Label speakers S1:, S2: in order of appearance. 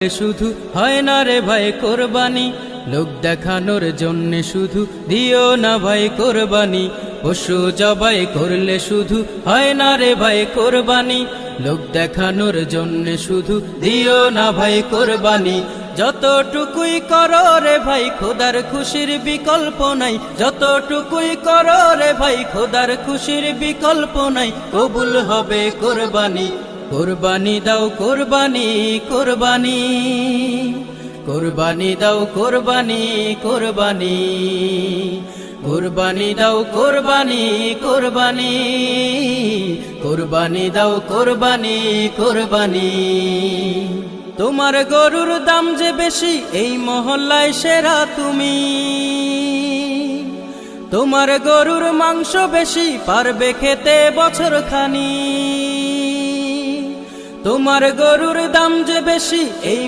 S1: শুধু হয় না রে ভাই কোরবানি, লোক দেখানোর জন্য শুধু দিও না ভাই কোরবানি। পশু জবাই করলে শুধু হয় না রে ভাই কোরবানি, লোক দেখানোর জন্য শুধু দিও না ভাই কোরবানি। যতটুকুই করো রে ভাই খোদার খুশির বিকল্প নাই, যতটুকুই করো রে ভাই খোদার খুশির বিকল্প নাই। কবুল হবে কোরবানি, কোরবানি দাও কোরবানি, কোরবানি কোরবানি দাও কোরবানি, কোরবানি কোরবানি দাও কোরবানি, কোরবানি কোরবানি দাও কোরবানি, কোরবানি। তোমার গরুর দাম যে বেশি এই মহল্লায় সেরা তুমি, তোমার গরুর মাংস বেশি পারবে খেতে বছর খানি। তোমার গরুর দাম যে বেশি এই